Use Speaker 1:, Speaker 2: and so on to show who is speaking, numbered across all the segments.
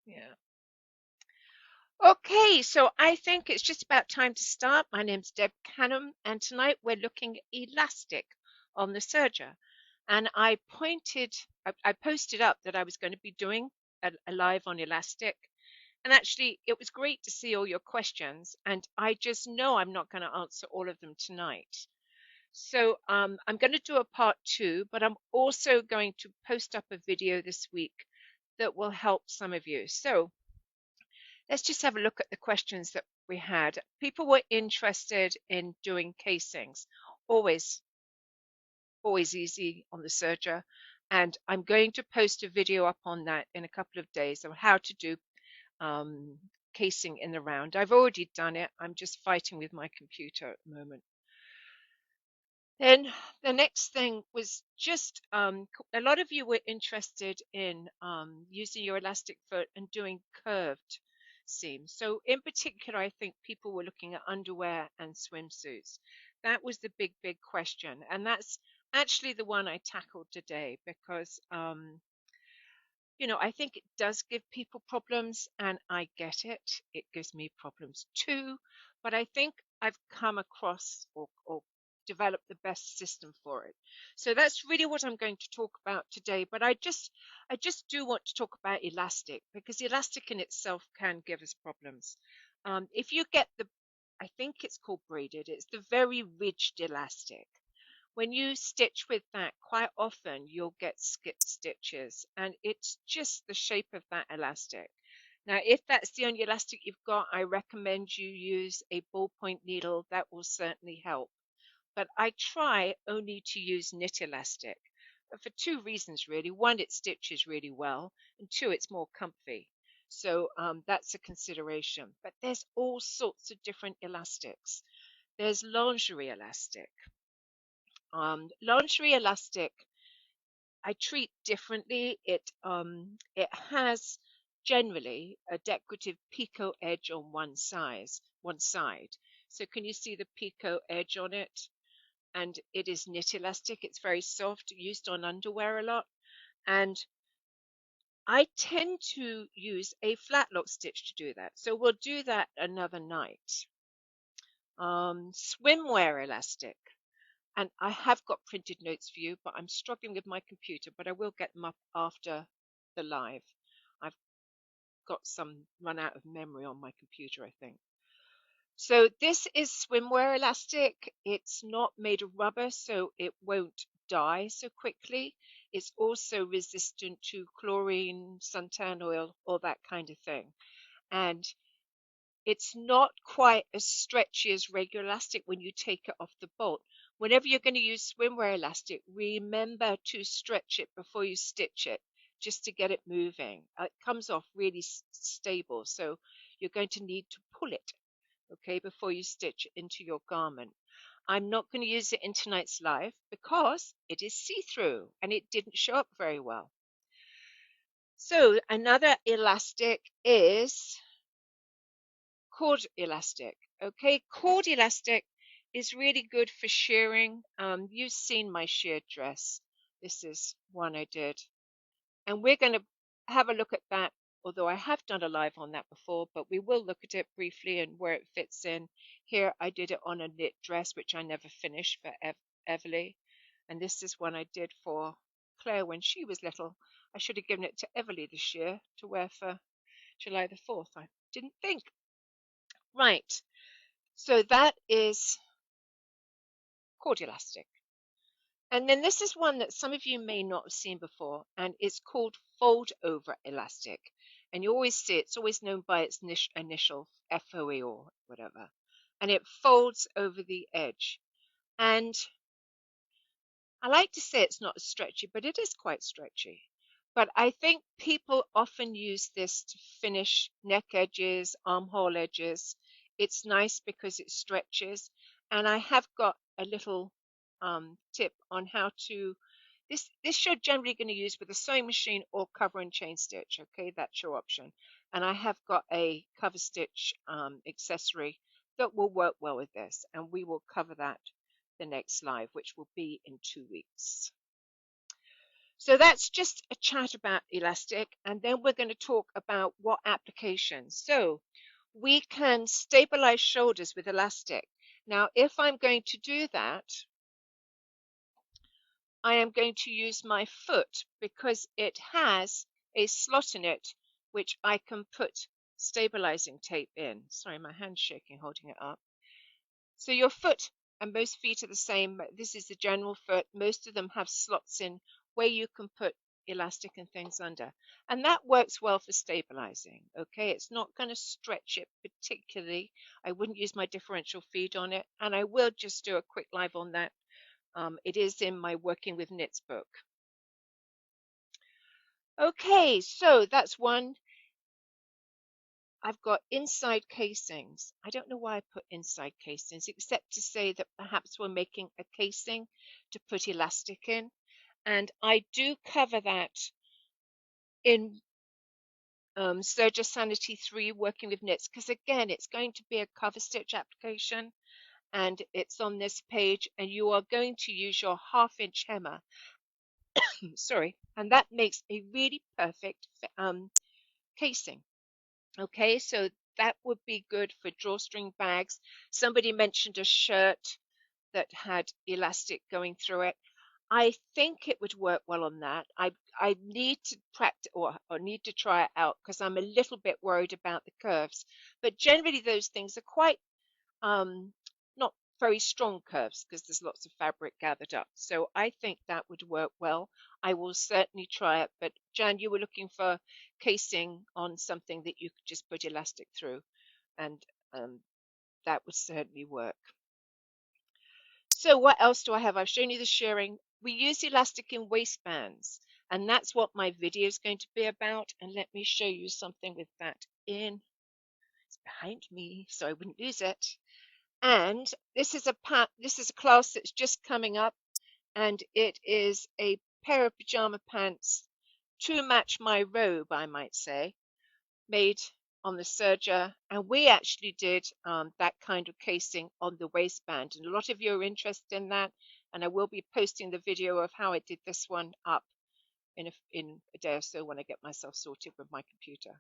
Speaker 1: Yeah. Okay, so I think it's just about time to start. My name's Deb Canham, and tonight we're looking at elastic on the serger. And I posted up that I was going to be doing a live on elastic. And actually, it was great to see all your questions. And I just know I'm not going to answer all of them tonight. So I'm going to do a part two, but I'm also going to post up a video this week that will help some of you. So let's just have a look at the questions that we had. People were interested in doing casings. Always, always easy on the serger. And I'm going to post a video up on that in a couple of days on how to do um, casing in the round. I've already done it. I'm just fighting with my computer at the moment. Then the next thing was just a lot of you were interested in using your elastic foot and doing curved seams. So in particular, I think people were looking at underwear and swimsuits. That was the big question. And that's actually the one I tackled today because, I think it does give people problems and I get it. It gives me problems too. But I think I've come across or developed the best system for it. So that's really what I'm going to talk about today. But I just do want to talk about elastic because elastic in itself can give us problems. If you get I think it's called braided, it's the very ridged elastic. When you stitch with that, quite often you'll get skip stitches, and it's just the shape of that elastic. Now, if that's the only elastic you've got, I recommend you use a ballpoint needle. That will certainly help. But I try only to use knit elastic for two reasons, really. One, it stitches really well, and two, it's more comfy. So that's a consideration. But there's all sorts of different elastics. There's lingerie elastic. Lingerie elastic I treat differently. It has generally a decorative picot edge on one side. So can you see the picot edge on it? And it is knit elastic. It's very soft, used on underwear a lot. And I tend to use a flat lock stitch to do that. So we'll do that another night. Swimwear elastic. And I have got printed notes for you, but I'm struggling with my computer, but I will get them up after the live. I've got some run out of memory on my computer, I think. So this is swimwear elastic. It's not made of rubber, so it won't dye so quickly. It's also resistant to chlorine, suntan oil, all that kind of thing. And it's not quite as stretchy as regular elastic when you take it off the bolt. Whenever you're going to use swimwear elastic, remember to stretch it before you stitch it, just to get it moving. It comes off really stable, so you're going to need to pull it, okay, before you stitch it into your garment. I'm not going to use it in tonight's live because it is see-through and it didn't show up very well. So another elastic is cord elastic. Okay, cord elastic is really good for shearing. You've seen my sheared dress. This is one I did. And we're going to have a look at that, although I have done a live on that before, but we will look at it briefly and where it fits in. Here I did it on a knit dress, which I never finished for Everly. And this is one I did for Claire when she was little. I should have given it to Everly this year to wear for July the 4th. I didn't think. Right. So that is cord elastic. And then this is one that some of you may not have seen before, and it's called fold over elastic. And you always see it's always known by its initial FOE or whatever. And it folds over the edge. And I like to say it's not as stretchy, but it is quite stretchy. But I think people often use this to finish neck edges, armhole edges. It's nice because it stretches. And I have got a little tip on how to. This you're generally going to use with a sewing machine or cover and chain stitch. Okay, that's your option. And I have got a cover stitch accessory that will work well with this, and we will cover that the next live, which will be in 2 weeks. So that's just a chat about elastic, and then we're going to talk about what applications. So we can stabilize shoulders with elastic. Now, if I'm going to do that, I am going to use my foot because it has a slot in it which I can put stabilizing tape in. Sorry, my hand's shaking holding it up. So your foot and most feet are the same. This is the general foot. Most of them have slots in where you can put elastic and things under. And that works well for stabilizing. Okay, it's not going to stretch it particularly. I wouldn't use my differential feed on it. And I will just do a quick live on that. It is in my Working with Knits book. Okay, so that's one. I've got inside casings. I don't know why I put inside casings, except to say that perhaps we're making a casing to put elastic in. And I do cover that in Serger Sanity 3, Working with Knits, because again, it's going to be a cover stitch application, and it's on this page, and you are going to use your 1/2 inch hemmer. Sorry, and that makes a really perfect casing. Okay, so that would be good for drawstring bags. Somebody mentioned a shirt that had elastic going through it. I think it would work well on that. I need to practice or need to try it out because I'm a little bit worried about the curves. But generally those things are quite not very strong curves because there's lots of fabric gathered up. So I think that would work well. I will certainly try it. But Jan, you were looking for casing on something that you could just put elastic through, and that would certainly work. So what else do I have? I've shown you the shearing. We use elastic in waistbands, and that's what my video is going to be about. And let me show you something with that in. It's behind me, so I wouldn't lose it. And this is a class that's just coming up, and it is a pair of pajama pants to match my robe, I might say, made on the serger. And we actually did that kind of casing on the waistband, and a lot of you are interested in that, and I will be posting the video of how I did this one up in a day or so when I get myself sorted with my computer.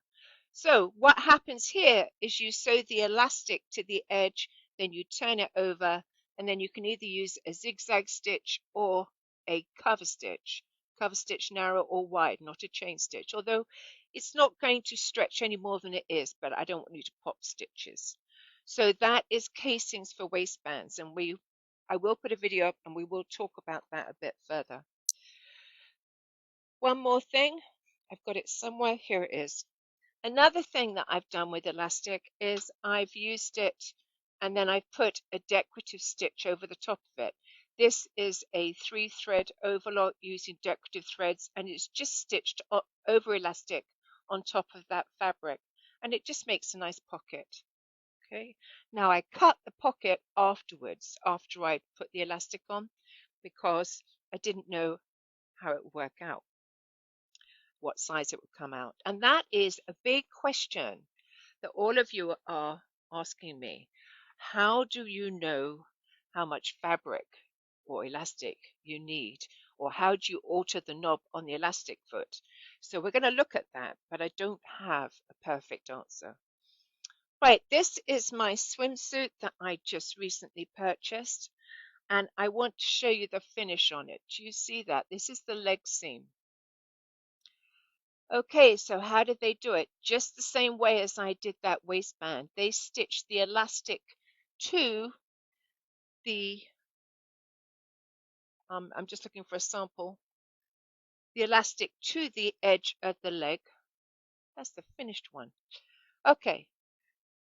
Speaker 1: So what happens here is you sew the elastic to the edge, then you turn it over, and then you can either use a zigzag stitch or a cover stitch narrow or wide, not a chain stitch, although it's not going to stretch any more than it is, but I don't want you to pop stitches. So that is casings for waistbands, and I will put a video up and we will talk about that a bit further. One more thing, I've got it somewhere, here it is. Another thing that I've done with elastic is I've used it and then I've put a decorative stitch over the top of it. This is a 3-thread overlock using decorative threads, and it's just stitched over elastic on top of that fabric, and it just makes a nice pocket. Okay, now I cut the pocket afterwards after I put the elastic on because I didn't know how it would work out, what size it would come out. And that is a big question that all of you are asking me. How do you know how much fabric or elastic you need? Or how do you alter the knob on the elastic foot? So we're going to look at that, but I don't have a perfect answer. Right, this is my swimsuit that I just recently purchased, and I want to show you the finish on it. Do you see that? This is the leg seam. Okay, so how did they do it? Just the same way as I did that waistband. They stitched the elastic to the, I'm just looking for a sample, the elastic to the edge of the leg. That's the finished one. Okay,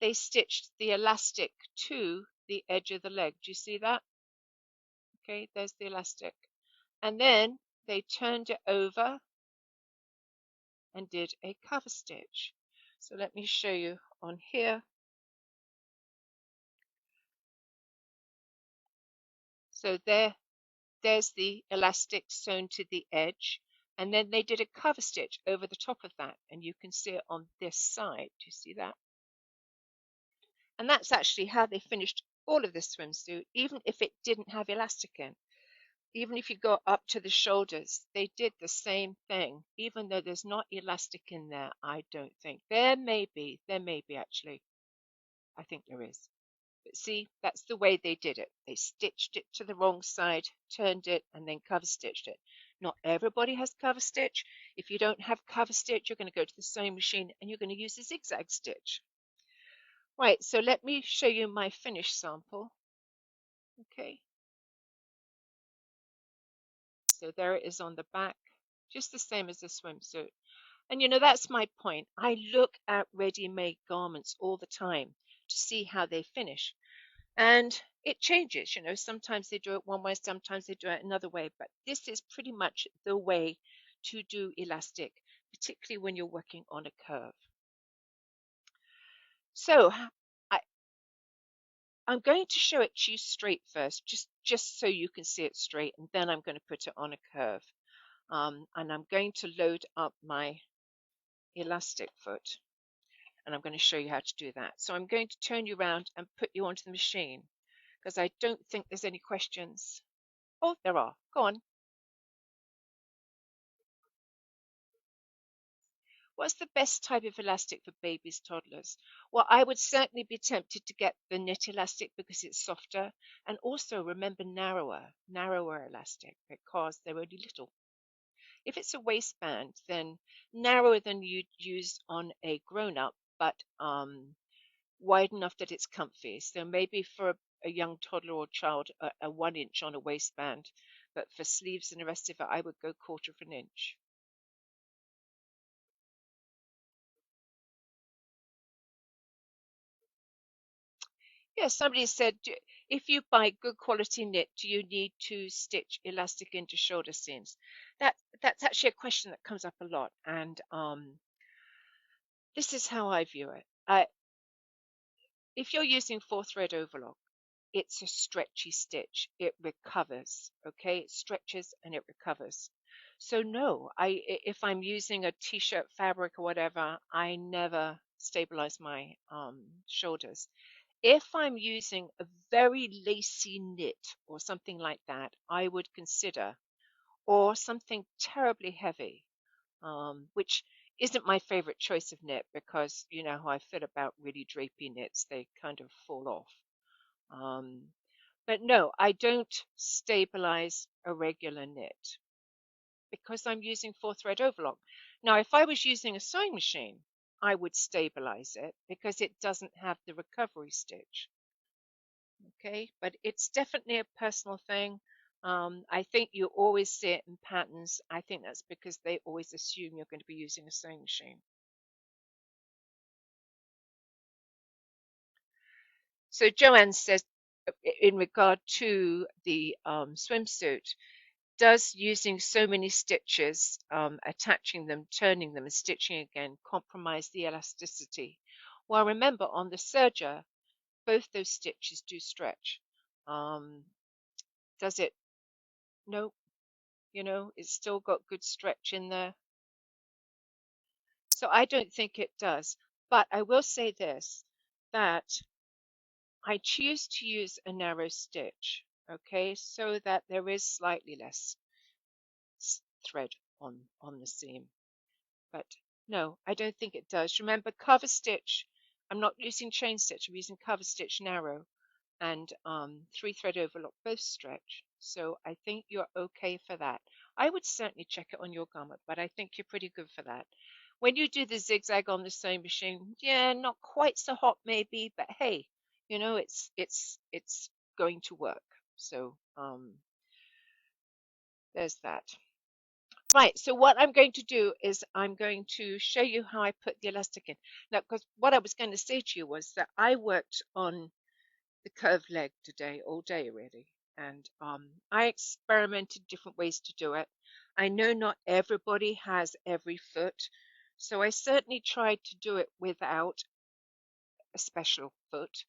Speaker 1: they stitched the elastic to the edge of the leg. Do you see that? Okay, there's the elastic. And then they turned it over and did a cover stitch. So let me show you on here. So there's the elastic sewn to the edge, and then they did a cover stitch over the top of that, and you can see it on this side. Do you see that? And that's actually how they finished all of this swimsuit, even if it didn't have elastic in. Even if you go up to the shoulders, they did the same thing, even though there's not elastic in there. I don't think there may be actually. I think there is. But see, that's the way they did it. They stitched it to the wrong side, turned it, and then cover stitched it. Not everybody has cover stitch. If you don't have cover stitch, you're going to go to the sewing machine and you're going to use a zigzag stitch. Right, so let me show you my finished sample. Okay, so there it is on the back, just the same as the swimsuit. And that's my point. I look at ready-made garments all the time to see how they finish. And it changes, sometimes they do it one way, sometimes they do it another way, but this is pretty much the way to do elastic, particularly when you're working on a curve. So I, I'm going to show it to you straight first, just so you can see it straight, and then I'm going to put it on a curve. And I'm going to load up my elastic foot, and I'm going to show you how to do that. So I'm going to turn you around and put you onto the machine, because I don't think there's any questions. Oh, there are. Go on. What's the best type of elastic for babies, toddlers? Well, I would certainly be tempted to get the knit elastic because it's softer. And also remember narrower elastic because they're only little. If it's a waistband, then narrower than you'd use on a grown up, but wide enough that it's comfy. So maybe for a young toddler or child, a 1 inch on a waistband. But for sleeves and the rest of it, I would go quarter of an inch. Yeah, somebody said, if you buy good quality knit, do you need to stitch elastic into shoulder seams? That's actually a question that comes up a lot, and this is how I view it. If you're using 4-thread overlock, it's a stretchy stitch. It recovers, okay? It stretches and it recovers. So no, if I'm using a t-shirt fabric or whatever, I never stabilize my shoulders. If I'm using a very lacy knit or something like that, I would consider, or something terribly heavy, which isn't my favorite choice of knit because you know how I feel about really drapey knits, they kind of fall off. Um, but no, I don't stabilize a regular knit because I'm using 4-thread overlock. Now, if I was using a sewing machine, I would stabilize it because it doesn't have the recovery stitch. Okay, but it's definitely a personal thing. I think you always see it in patterns. I think that's because they always assume you're going to be using a sewing machine. So Joanne says, in regard to the swimsuit, does using so many stitches, attaching them, turning them, and stitching again, compromise the elasticity? Well, remember on the serger, both those stitches do stretch. Um, does it? No, it's still got good stretch in there. So I don't think it does. But I will say this, that I choose to use a narrow stitch, okay, so that there is slightly less thread on the seam. But no, I don't think it does. Remember, cover stitch, I'm not using chain stitch, I'm using cover stitch narrow, and 3-thread overlock both stretch. So I think you're okay for that. I would certainly check it on your garment, but I think you're pretty good for that. When you do the zigzag on the sewing machine, yeah, not quite so hot maybe, but hey, it's going to work. So there's that. Right, so what I'm going to do is I'm going to show you how I put the elastic in. Now, because what I was going to say to you was that I worked on the curved leg today, all day really, and I experimented different ways to do it. I know not everybody has every foot, so I certainly tried to do it without a special foot,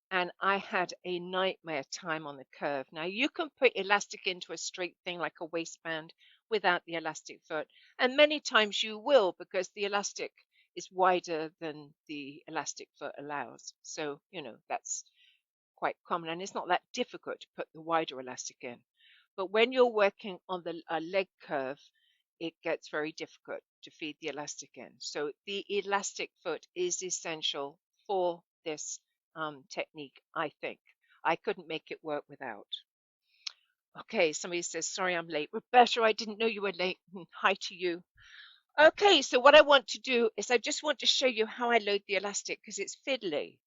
Speaker 1: and I had a nightmare time on the curve. Now you can put elastic into a straight thing like a waistband without the elastic foot, and many times you will because the elastic is wider than the elastic foot allows. So, that's quite common, and it's not that difficult to put the wider elastic in. But when you're working on the leg curve, it gets very difficult to feed the elastic in. So the elastic foot is essential for this technique, I think. I couldn't make it work without. Okay, somebody says, sorry I'm late. Roberta, I didn't know you were late. Hi to you. Okay, so what I want to do is I just want to show you how I load the elastic because it's fiddly.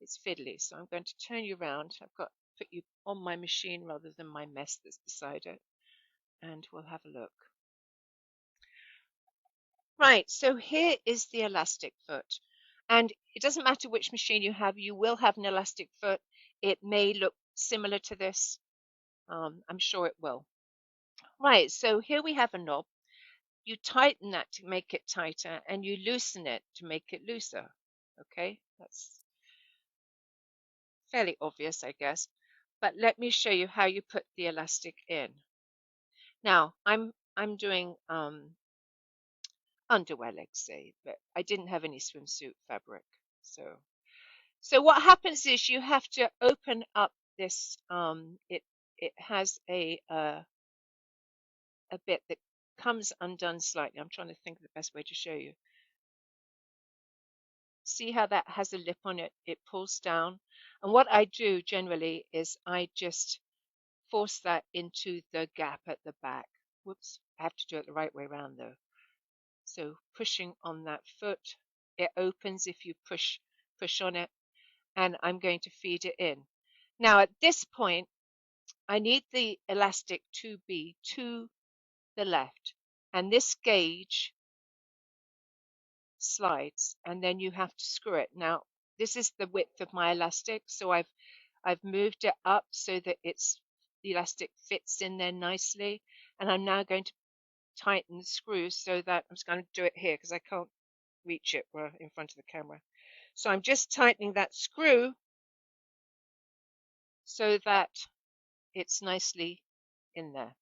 Speaker 1: It's fiddly. So I'm going to turn you around. I've got to put you on my machine rather than my mess that's beside it. And we'll have a look. Right, so here is the elastic foot. And it doesn't matter which machine you have, you will have an elastic foot. It may look similar to this. I'm sure it will. Right, so here we have a knob. You tighten that to make it tighter and you loosen it to make it looser. Okay, that's fairly obvious, I guess. But let me show you how you put the elastic in. Now, I'm doing underwear, let's say, but I didn't have any swimsuit fabric. So what happens is you have to open up this. It has a bit that comes undone slightly. I'm trying to think of the best way to show you. See how that has a lip on it? It pulls down. And what I do generally is I just force that into the gap at the back. Whoops, I have to do it the right way around though. So pushing on that foot, it opens if you push on it, and I'm going to feed it in. Now at this point, I need the elastic to be to the left, and this gauge slides, and then you have to screw it. Now this is the width of my elastic, so I've moved it up so that the elastic fits in there nicely, and I'm now going to tighten the screws so that I'm just going to do it here because I can't reach it in front of the camera. So I'm just tightening that screw so that it's nicely in there.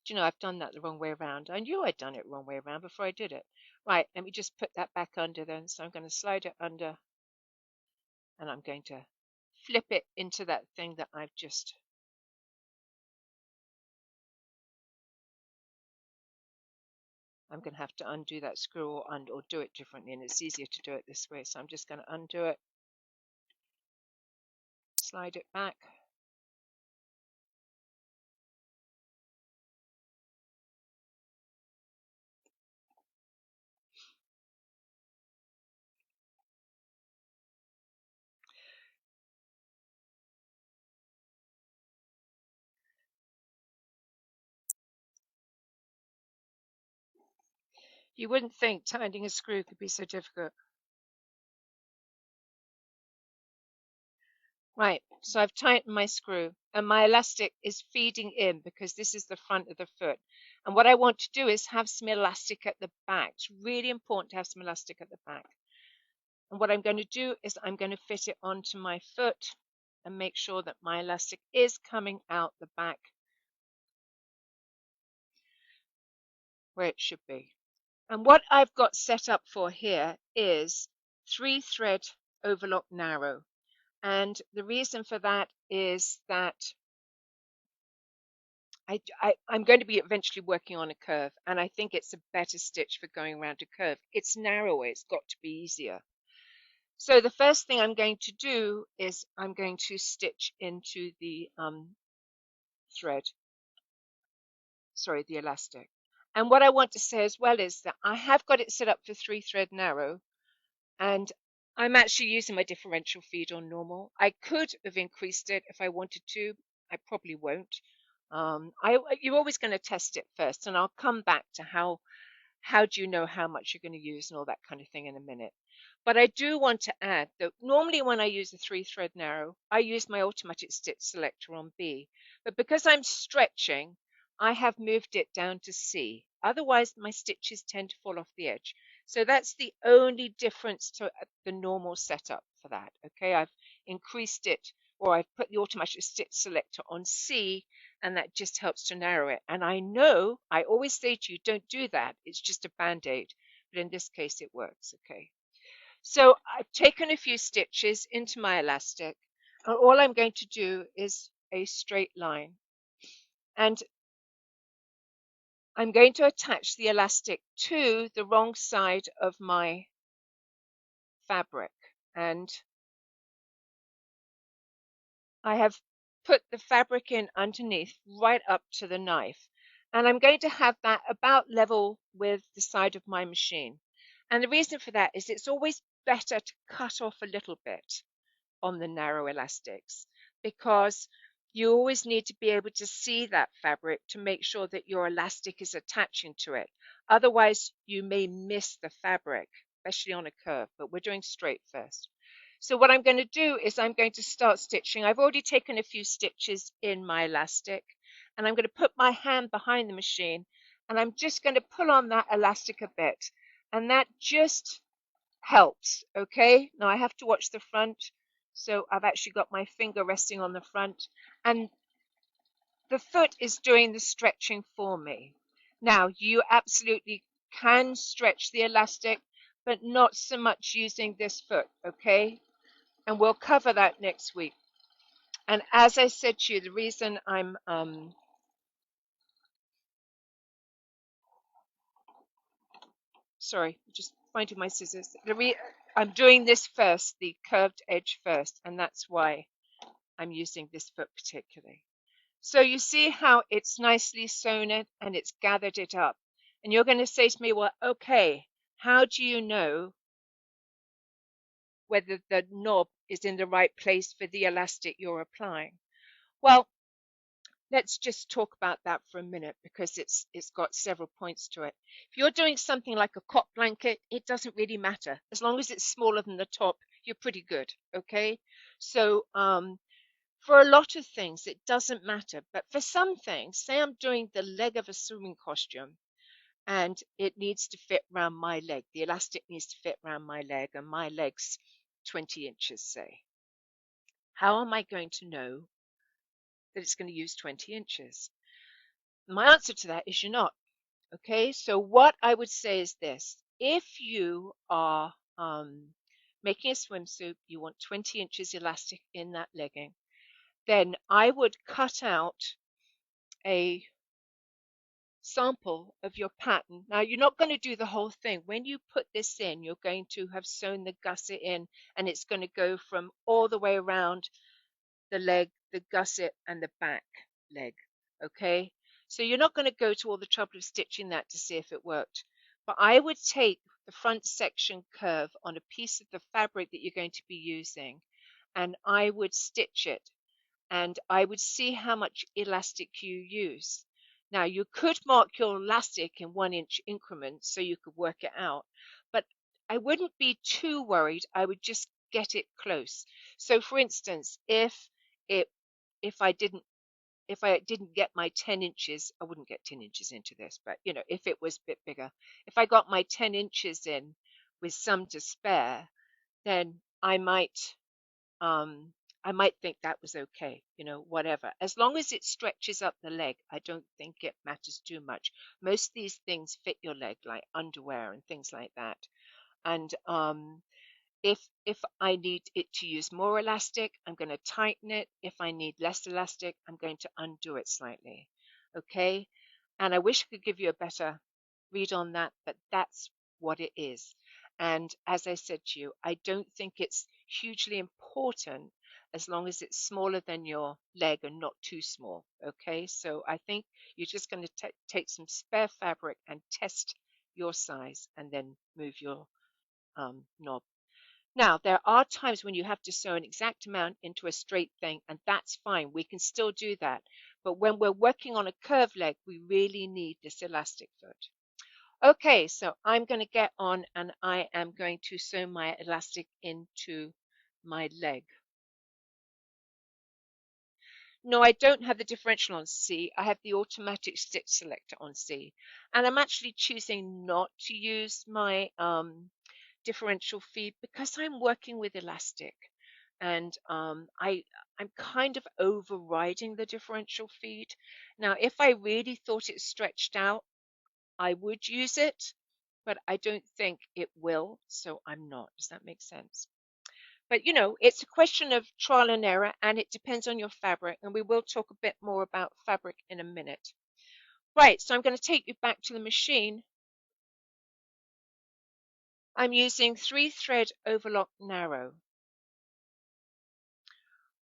Speaker 1: Do you know, I've done that the wrong way around. I knew I'd done it the wrong way around before I did it. Right, let me just put that back under then. So I'm going to slide it under and I'm going to flip it into that thing that I've just. I'm going to have to undo that screw or do it differently, and it's easier to do it this way. So I'm just going to undo it, slide it back. You wouldn't think tightening a screw could be so difficult. Right, so I've tightened my screw and my elastic is feeding in because this is the front of the foot. And what I want to do is have some elastic at the back. It's really important to have some elastic at the back. And what I'm going to do is I'm going to fit it onto my foot and make sure that my elastic is coming out the back where it should be. And what I've got set up for here is 3-thread overlock narrow. And the reason for that is that I'm going to be eventually working on a curve, and I think it's a better stitch for going around a curve. It's narrower, it's got to be easier. So the first thing I'm going to do is I'm going to stitch into the the elastic. And what I want to say as well is that I have got it set up for 3-thread narrow, and I'm actually using my differential feed on normal. I could have increased it if I wanted to. I probably won't. You're always going to test it first, and I'll come back to how do you know how much you're going to use and all that kind of thing in a minute. But I do want to add that normally when I use a 3-thread narrow, I use my automatic stitch selector on B. But because I'm stretching, I have moved it down to C. Otherwise, my stitches tend to fall off the edge. So that's the only difference to the normal setup for that. Okay, I've increased it, or I've put the automatic stitch selector on C, and that just helps to narrow it. And I know I always say to you, don't do that. It's just a band-aid. But in this case, it works. Okay. So I've taken a few stitches into my elastic, and all I'm going to do is a straight line. And I'm going to attach the elastic to the wrong side of my fabric. And I have put the fabric in underneath right up to the knife. And I'm going to have that about level with the side of my machine. And the reason for that is it's always better to cut off a little bit on the narrow elastics, because you always need to be able to see that fabric to make sure that your elastic is attaching to it. Otherwise, you may miss the fabric, especially on a curve, but we're doing straight first. So what I'm going to do is I'm going to start stitching. I've already taken a few stitches in my elastic, and I'm going to put my hand behind the machine, and I'm just going to pull on that elastic a bit, and that just helps. Okay, now I have to watch the front, so I've actually got my finger resting on the front, and the foot is doing the stretching for me. Now you absolutely can stretch the elastic, but not so much using this foot. Okay, and we'll cover that next week. And as I said to you, the reason I'm sorry, just finding my scissors. I'm doing this first, the curved edge first, and that's why I'm using this foot particularly. So you see how it's nicely sewn it and it's gathered it up. And you're going to say to me, well, okay, how do you know whether the knob is in the right place for the elastic you're applying? Well, let's just talk about that for a minute, because it's got several points to it. If you're doing something like a cot blanket, it doesn't really matter. As long as it's smaller than the top, you're pretty good, okay? So for a lot of things, it doesn't matter. But for some things, say I'm doing the leg of a swimming costume and it needs to fit around my leg. The elastic needs to fit around my leg, and my leg's 20 inches, say. How am I going to know that it's going to use 20 inches? My answer to that is you're not. Okay, so what I would say is this. If you are making a swimsuit, you want 20 inches elastic in that legging, then I would cut out a sample of your pattern. Now, you're not going to do the whole thing. When you put this in, you're going to have sewn the gusset in, and it's going to go from all the way around the leg, the gusset, and the back leg. Okay, so you're not going to go to all the trouble of stitching that to see if it worked. But I would take the front section curve on a piece of the fabric that you're going to be using, and I would stitch it, and I would see how much elastic you use. Now, you could mark your elastic in 1 inch increments so you could work it out, but I wouldn't be too worried. I would just get it close. So, for instance, it if I didn't get my 10 inches, I wouldn't get 10 inches into this, but if it was a bit bigger, if I got my 10 inches in with some to spare, then um, I might think that was okay, whatever. As long as it stretches up the leg, I don't think it matters too much. Most of these things fit your leg, like underwear and things like that. And if I need it to use more elastic, I'm going to tighten it. If I need less elastic, I'm going to undo it slightly. Okay? And I wish I could give you a better read on that, but that's what it is. And as I said to you, I don't think it's hugely important as long as it's smaller than your leg and not too small. Okay? So I think you're just going to take some spare fabric and test your size and then move your knob. Now, there are times when you have to sew an exact amount into a straight thing, and that's fine. We can still do that. But when we're working on a curved leg, we really need this elastic foot. Okay, so I'm going to get on and I am going to sew my elastic into my leg. No, I don't have the differential on C. I have the automatic stitch selector on C. And I'm actually choosing not to use my differential feed because I'm working with elastic. And I'm kind of overriding the differential feed. Now, if I really thought it stretched out, I would use it, but I don't think it will, so I'm not. Does that make sense? But it's a question of trial and error, and it depends on your fabric, and we will talk a bit more about fabric in a minute. Right, so I'm going to take you back to the machine. I'm using 3-thread overlock narrow.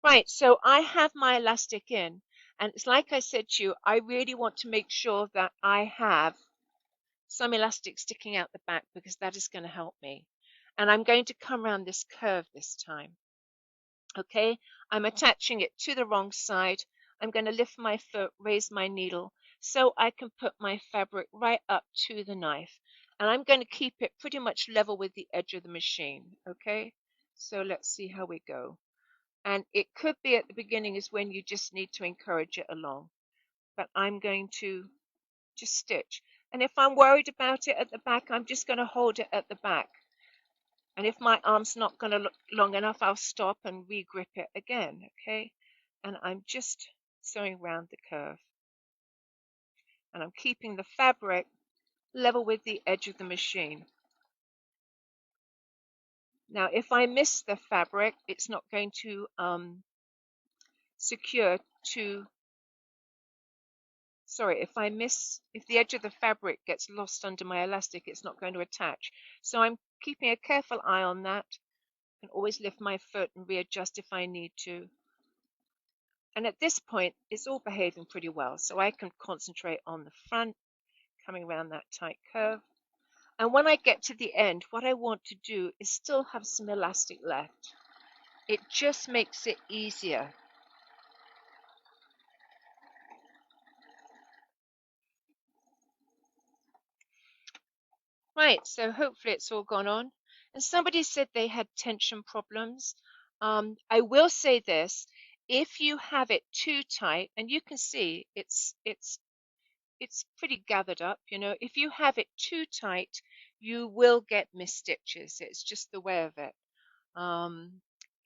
Speaker 1: Right, so I have my elastic in, and it's like I said to you, I really want to make sure that I have some elastic sticking out the back because that is going to help me. And I'm going to come around this curve this time. Okay, I'm attaching it to the wrong side. I'm going to lift my foot, raise my needle, so I can put my fabric right up to the knife. And I'm going to keep it pretty much level with the edge of the machine. Okay, so let's see how we go. And it could be at the beginning is when you just need to encourage it along. But I'm going to just stitch. And if I'm worried about it at the back, I'm just going to hold it at the back. And if my arm's not going to look long enough, I'll stop and re-grip it again, okay? And I'm just sewing around the curve. And I'm keeping the fabric level with the edge of the machine. Now, if I miss the fabric, it's not going to secure to, sorry, if the edge of the fabric gets lost under my elastic, it's not going to attach. So I'm keeping a careful eye on that. I can always lift my foot and readjust if I need to. And at this point, it's all behaving pretty well. So I can concentrate on the front, coming around that tight curve. And when I get to the end, what I want to do is still have some elastic left. It just makes it easier. Right, so hopefully it's all gone on. And somebody said they had tension problems. I will say this, if you have it too tight, and you can see it's pretty gathered up, if you have it too tight, you will get missed stitches. It's just the way of it.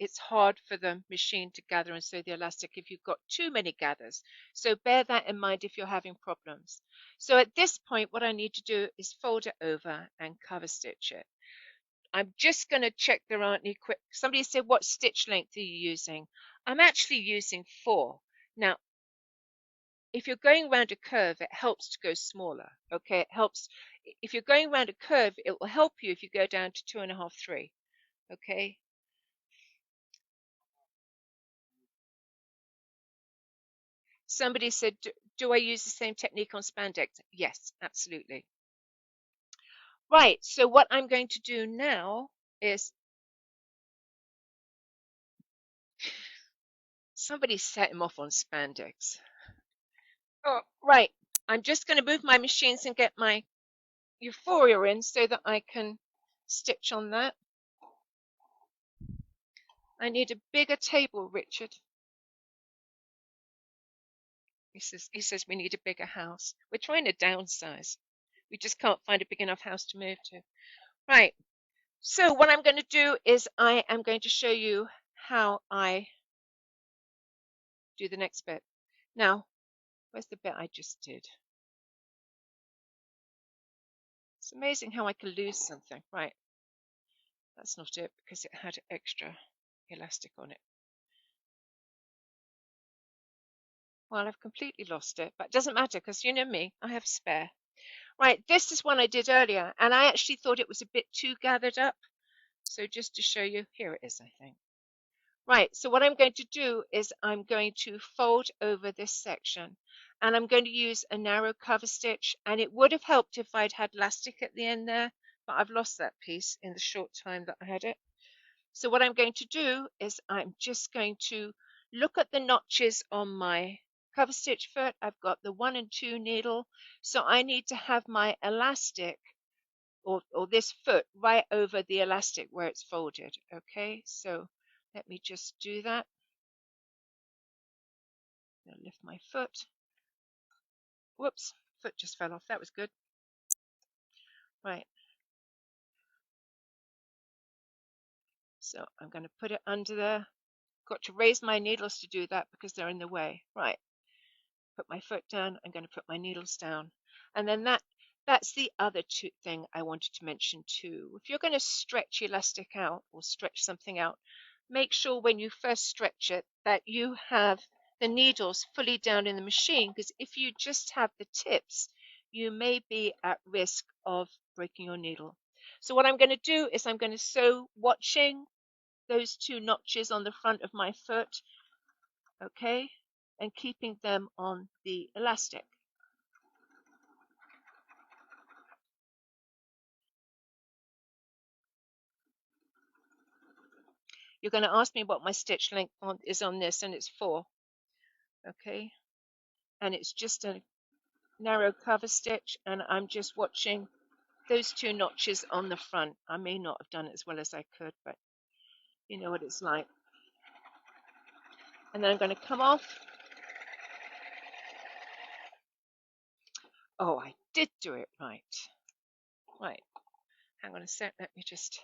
Speaker 1: It's hard for the machine to gather and sew the elastic if you've got too many gathers. So bear that in mind if you're having problems. So at this point, what I need to do is fold it over and cover stitch it. I'm just going to check there aren't any quick. Somebody said, what stitch length are you using? I'm actually using 4. Now, if you're going around a curve, it helps to go smaller. Okay, it helps. If you're going around a curve, it will help you if you go down to 2.5, 3. Okay. Somebody said, do I use the same technique on spandex? Yes, absolutely. Right, so what I'm going to do now is, somebody set him off on spandex. Oh, right, I'm just going to move my machines and get my Euphoria in so that I can stitch on that. I need a bigger table, Richard. He says we need a bigger house. We're trying to downsize. We just can't find a big enough house to move to. Right. So what I'm going to do is I am going to show you how I do the next bit. Now, where's the bit I just did? It's amazing how I can lose something. Right. That's not it because it had extra elastic on it. Well, I've completely lost it, but it doesn't matter because you know me, I have spare. Right, this is one I did earlier, and I actually thought it was a bit too gathered up. So just to show you, here it is, I think. Right, so what I'm going to do is I'm going to fold over this section, and I'm going to use a narrow cover stitch, and it would have helped if I'd had elastic at the end there, but I've lost that piece in the short time that I had it. So what I'm going to do is I'm just going to look at the notches on my cover stitch foot. I've got the 1 and 2 needle, so I need to have my elastic or this foot right over the elastic where it's folded. Okay, so let me just do that. I'm gonna lift my foot. Whoops, foot just fell off. That was good. Right. So I'm going to put it under there. Got to raise my needles to do that because they're in the way. Right. Put my foot down. I'm going to put my needles down. And then that That's the other thing I wanted to mention too. If you're going to stretch elastic out or stretch something out, make sure when you first stretch it that you have the needles fully down in the machine, because if you just have the tips, you may be at risk of breaking your needle. So what I'm going to do is I'm going to sew watching those two notches on the front of my foot, okay, and keeping them on the elastic. You're going to ask me what my stitch length is on this, and it's 4, okay, and it's just a narrow cover stitch, and I'm just watching those two notches on the front. I may not have done it as well as I could, but you know what it's like. And then I'm going to come off. Oh, I did do it right. Right, hang on a sec, let me just.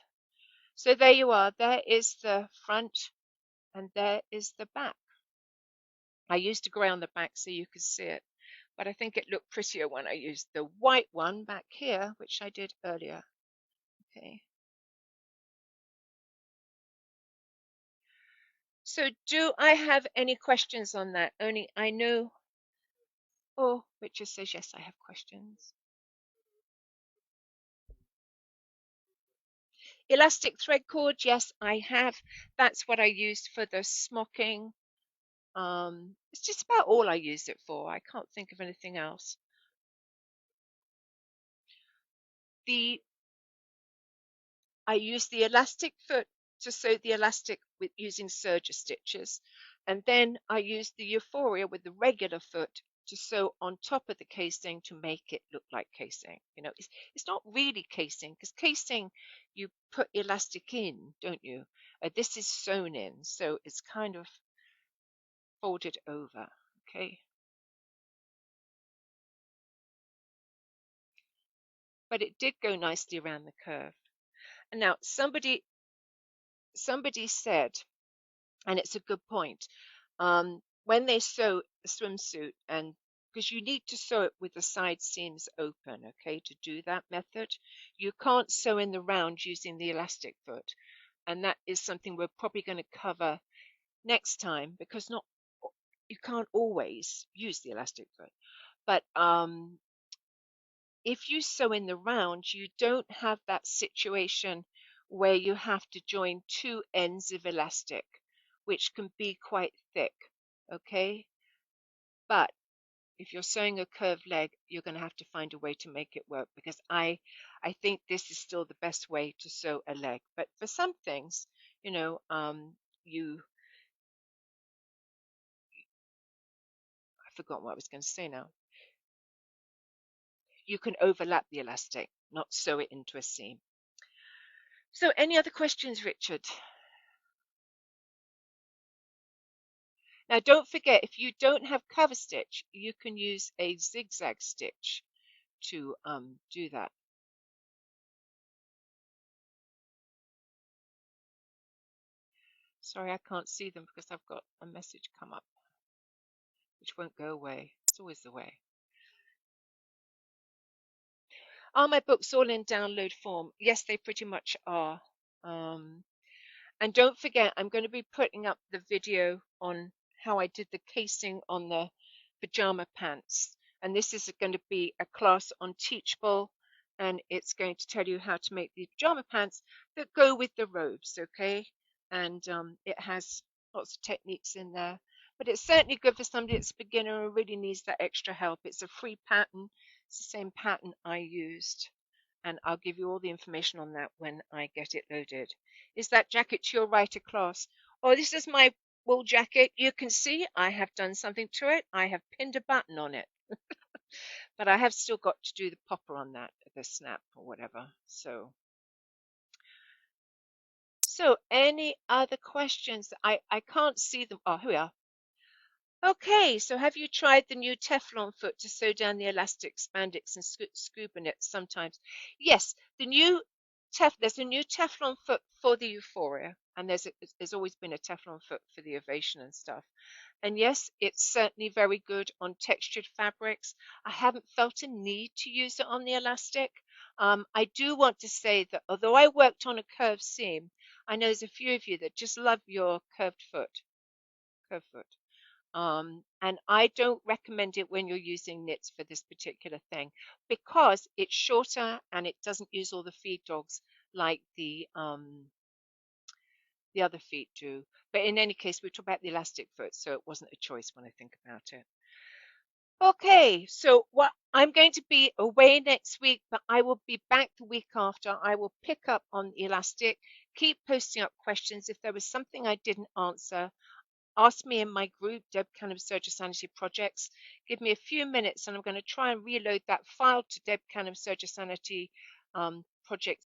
Speaker 1: So there you are, there is the front and there is the back. I used a grey on the back so you could see it, but I think it looked prettier when I used the white one back here, which I did earlier. Okay. So do I have any questions on that? Only I know. Oh, Richard says yes, I have questions. Elastic thread cord, yes, I have. That's what I used for the smocking. It's just about all I used it for. I can't think of anything else. The I used the elastic foot to sew the elastic with using serger stitches, and then I used the Euphoria with the regular foot to sew on top of the casing to make it look like casing. You know, it's not really casing, because casing you put elastic in, don't you? This is sewn in, so it's kind of folded over. Okay, but it did go nicely around the curve. And now somebody said, and it's a good point, when they sew a swimsuit, and because you need to sew it with the side seams open, okay, to do that method, you can't sew in the round using the elastic foot, and that is something we're probably going to cover next time, because not you can't always use the elastic foot, but if you sew in the round, you don't have that situation where you have to join two ends of elastic, which can be quite thick, okay? But if you're sewing a curved leg, you're going to have to find a way to make it work, because I think this is still the best way to sew a leg. But for some things, you know, you I forgot what I was going to say now. You can overlap the elastic, not sew it into a seam. So, any other questions, Richard? Now, don't forget, if you don't have cover stitch, you can use a zigzag stitch to do that. Sorry, I can't see them because I've got a message come up, which won't go away. It's always the way. Are my books all in download form? Yes, they pretty much are. Um, And don't forget, I'm going to be putting up the video on how I did the casing on the pajama pants. And this is going to be a class on Teachable, and it's going to tell you how to make the pajama pants that go with the robes, okay? And it has lots of techniques in there. But it's certainly good for somebody that's a beginner who really needs that extra help. It's a free pattern. It's the same pattern I used, and I'll give you all the information on that when I get it loaded. Is that jacket to your right, a class? Oh, this is my wool jacket. You can see I have done something to it. I have pinned a button on it, but I have still got to do the popper on that, the snap or whatever. So any other questions? I can't see them. Oh, here we are. Okay, so have you tried the new Teflon foot to sew down the elastic spandex and scuba knits sometimes? Yes, there's a new Teflon foot for the Euphoria, and there's always been a Teflon foot for the Ovation and stuff. And yes, it's certainly very good on textured fabrics. I haven't felt a need to use it on the elastic. I do want to say that although I worked on a curved seam, I know there's a few of you that just love your curved foot. And I don't recommend it when you're using knits for this particular thing because it's shorter and it doesn't use all the feed dogs like the other feet do. But in any case, we talk about the elastic foot, so it wasn't a choice when I think about it. Okay, so what I'm going to be away next week, but I will be back the week after. I will pick up on the elastic, keep posting up questions. If there was something I didn't answer, ask me in my group, Deb Canham Serger Sanity Projects. Give me a few minutes and I'm going to try and reload that file to Deb Canham Serger Sanity Projects